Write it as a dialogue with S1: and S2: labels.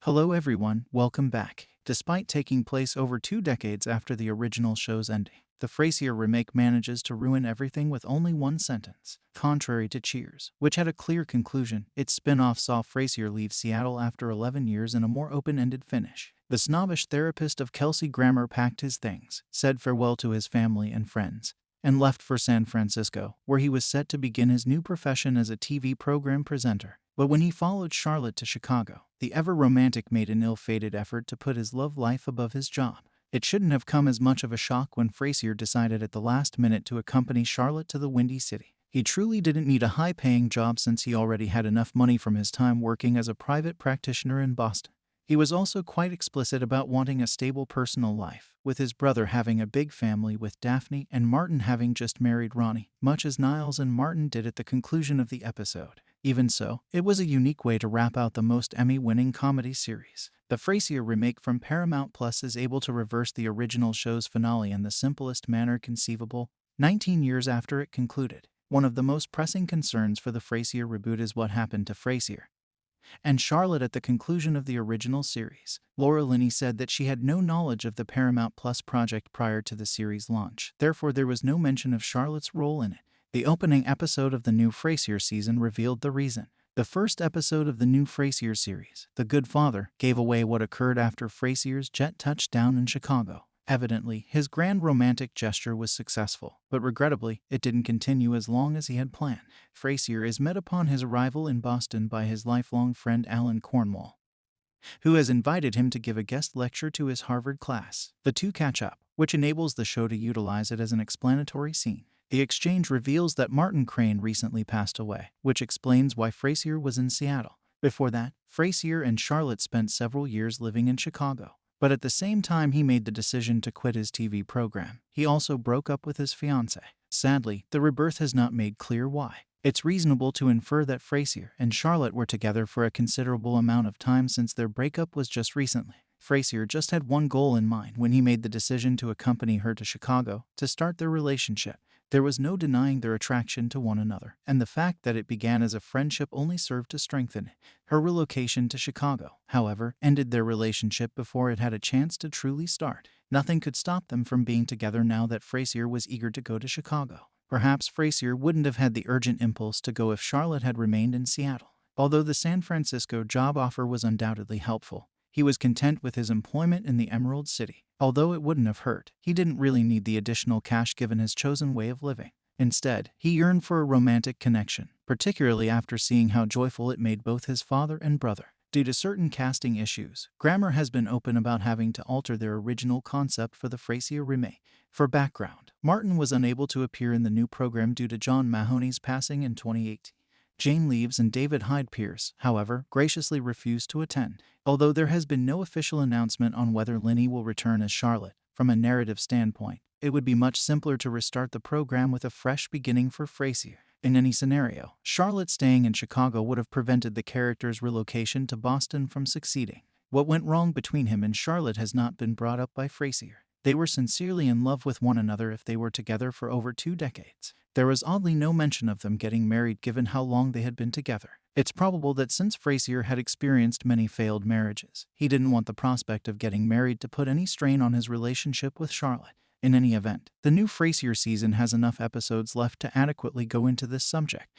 S1: Hello everyone, welcome back. Despite taking place over 2 decades after the original show's ending, the Frasier remake manages to ruin everything with only one sentence. Contrary to Cheers, which had a clear conclusion, its spin-off saw Frasier leave Seattle after 11 years in a more open-ended finish. The snobbish therapist of Kelsey Grammer packed his things, said farewell to his family and friends, and left for San Francisco, where he was set to begin his new profession as a TV program presenter. But when he followed Charlotte to Chicago, the ever-romantic made an ill-fated effort to put his love life above his job. It shouldn't have come as much of a shock when Frasier decided at the last minute to accompany Charlotte to the Windy City. He truly didn't need a high-paying job since he already had enough money from his time working as a private practitioner in Boston. He was also quite explicit about wanting a stable personal life, with his brother having a big family with Daphne and Martin having just married Ronnie, much as Niles and Martin did at the conclusion of the episode. Even so, it was a unique way to wrap out the most Emmy-winning comedy series. The Frasier remake from Paramount Plus is able to reverse the original show's finale in the simplest manner conceivable, 19 years after it concluded. One of the most pressing concerns for the Frasier reboot is what happened to Frasier and Charlotte at the conclusion of the original series. Laura Linney said that she had no knowledge of the Paramount Plus project prior to the series launch. Therefore, there was no mention of Charlotte's role in it. The opening episode of the new Frasier season revealed the reason. The first episode of the new Frasier series, The Good Father, gave away what occurred after Frasier's jet touched down in Chicago. Evidently, his grand romantic gesture was successful, but regrettably, it didn't continue as long as he had planned. Frasier is met upon his arrival in Boston by his lifelong friend Alan Cornwall, who has invited him to give a guest lecture to his Harvard class. The two catch up, which enables the show to utilize it as an explanatory scene. The exchange reveals that Martin Crane recently passed away, which explains why Frasier was in Seattle. Before that, Frasier and Charlotte spent several years living in Chicago. But at the same time he made the decision to quit his TV program, he also broke up with his fiancée. Sadly, the rebirth has not made clear why. It's reasonable to infer that Frasier and Charlotte were together for a considerable amount of time since their breakup was just recently. Frasier just had one goal in mind when he made the decision to accompany her to Chicago to start their relationship. There was no denying their attraction to one another, and the fact that it began as a friendship only served to strengthen it. Her relocation to Chicago, however, ended their relationship before it had a chance to truly start. Nothing could stop them from being together now that Frasier was eager to go to Chicago. Perhaps Frasier wouldn't have had the urgent impulse to go if Charlotte had remained in Seattle. Although the San Francisco job offer was undoubtedly helpful, he was content with his employment in the Emerald City. Although it wouldn't have hurt, he didn't really need the additional cash given his chosen way of living. Instead, he yearned for a romantic connection, particularly after seeing how joyful it made both his father and brother. Due to certain casting issues, Grammer has been open about having to alter their original concept for the Frasier remake. For background, Martin was unable to appear in the new program due to John Mahoney's passing in 2018. Jane Leaves and David Hyde-Pierce, however, graciously refused to attend. Although there has been no official announcement on whether Linney will return as Charlotte, from a narrative standpoint, it would be much simpler to restart the program with a fresh beginning for Frasier. In any scenario, Charlotte staying in Chicago would have prevented the character's relocation to Boston from succeeding. What went wrong between him and Charlotte has not been brought up by Frasier. They were sincerely in love with one another if they were together for over 2 decades. There was oddly no mention of them getting married given how long they had been together. It's probable that since Frasier had experienced many failed marriages, he didn't want the prospect of getting married to put any strain on his relationship with Charlotte. In any event, the new Frasier season has enough episodes left to adequately go into this subject.